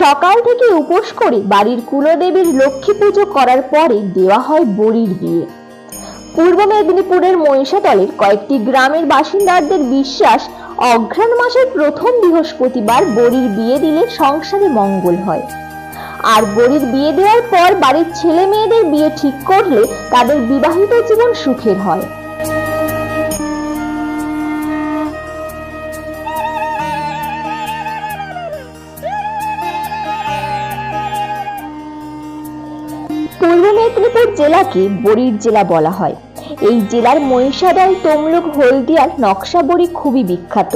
সকাল থেকে উপোস করে বাড়ির কুলদেবীর লক্ষ্মী পুজো করার পরে দেওয়া হয় বড়ির বিয়ে। পূর্ব মেদিনীপুরের মহিষাদলের কয়েকটি গ্রামের বাসিন্দাদের বিশ্বাস, অঘ্রাণ মাসের প্রথম বৃহস্পতিবার বড়ির বিয়ে দিলে সংসারে মঙ্গল হয়। আর বড়ির বিয়ে দেওয়ার পর বাড়ির ছেলে মেয়েদের বিয়ে ঠিক করলে তাদের বিবাহিত জীবন সুখের হয়। পূর্ব মেদিনীপুর জেলাকে বড়ির জেলা বলা হয়। এই জেলার মহিষাদল, তমলুক, হলদিয়ার নকশা বড়ি খুবই বিখ্যাত।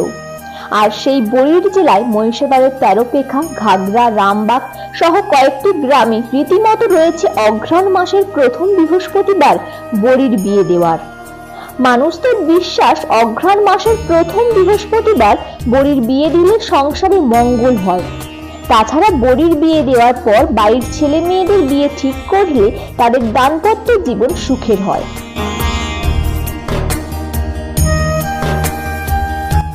আর সেই বড়ির জেলায় মহিষাদলের তেরোপেখা, ঘাগরা, রামবাগ সহ কয়েকটি গ্রামে রীতিমতো রয়েছে অঘ্রাণ মাসের প্রথম বৃহস্পতিবার বড়ির বিয়ে দেওয়ার। মানুষদের বিশ্বাস, অঘ্রাণ মাসের প্রথম বৃহস্পতিবার বড়ির বিয়ে দিলে সংসারে মঙ্গল হয়। তাছাড়া বড়ির বিয়ে দেওয়ার পর বাড়ির ছেলে মেয়েদের বিয়ে ঠিক করলে তাদের দাম্পত্য জীবন সুখের হয়।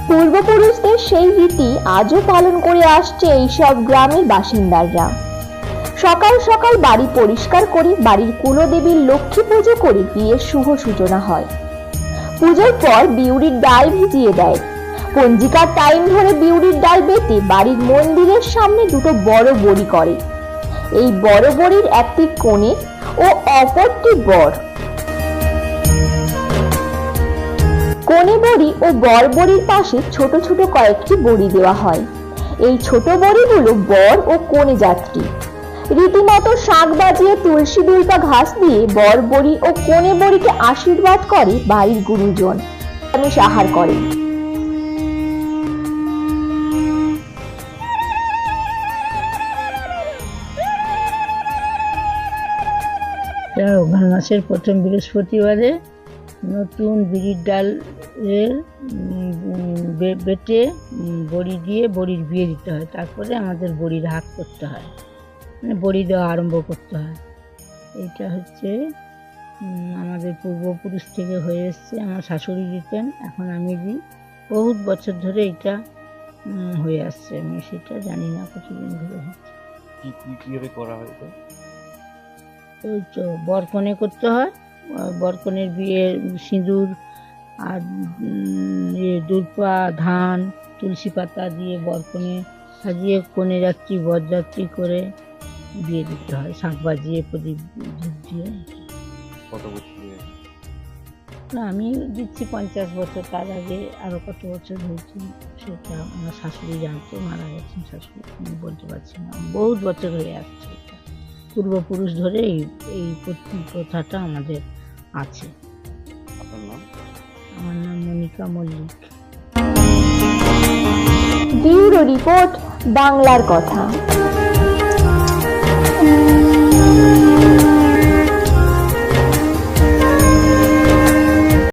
পূর্বপুরুষদের সেই রীতি আজও পালন করে আসছে এইসব গ্রামের বাসিন্দারা। সকাল সকাল বাড়ি পরিষ্কার করে বাড়ির কুলদেবীর লক্ষ্মী পুজো করে বিয়ের শুভ সূচনা হয়। পুজোর পর বিউড়ির ডাল ভিজিয়ে দেয়। পঞ্জিকার টাইম ধরে বিউড়ির ডাল বেটে বাড়ির মন্দিরের সামনে দুটো বড় বড়ি করে। এই বড় বড়ির একটি কনে ও অপরটি বর। কনে বড়ি ও বর বড়ির পাশে ছোট ছোট কয়েকটি বড়ি দেওয়া হয়। এই ছোট বড়িগুলো বর ও কনে যাত্রী। রীতিমতো শাঁখ বাজিয়ে তুলসী দুল্পা ঘাস দিয়ে বর বড়ি ও কনে বড়িকে আশীর্বাদ করে বাড়ির গুরুজন। নিরামিষ আহার করে। অঘ্রাণ মাসের প্রথম বৃহস্পতিবারে নতুন বিড়ির ডালের বেটে বড়ি দিয়ে বড়ির বিয়ে দিতে হয়। তারপরে আমাদের বড়ির হাত করতে হয়, মানে বড়ি দেওয়া আরম্ভ করতে হয়। এইটা হচ্ছে আমাদের পূর্বপুরুষ থেকে হয়ে এসছে। আমার শাশুড়ি দিতেন, এখন আমি দিই। বহুত বছর ধরে এটা হয়ে আসছে। আমি সেটা জানি না কতদিন ধরে হচ্ছে। কিভাবে করা হয়? ওই তো বরকনে করতে হয়। বরকনের বিয়ে সিঁদুর আর দুর্পা, ধান, তুলসী পাতা দিয়ে বরকনে সাজিয়ে কনে যাত্রী বরযাত্রী করে বিয়ে দিতে হয়। শাঁখ বাজিয়ে প্রদীপ দিয়ে। কত বছর? না, আমি দিচ্ছি 50 বছর। তার আগে আরো কত বছর হয়েছে সেটা আমার শাশুড়ি জানতো, মারা গেছেন শাশুড়ি, আমি বলতে পারছি না। বহুত বছর হয়ে আসছে। পূর্বপুরুষ ধরে এই প্রথাটা আমাদের আছে। আমার নাম মনিকা মল্লিক। ব্যুরো রিপোর্ট, বাংলার কথা।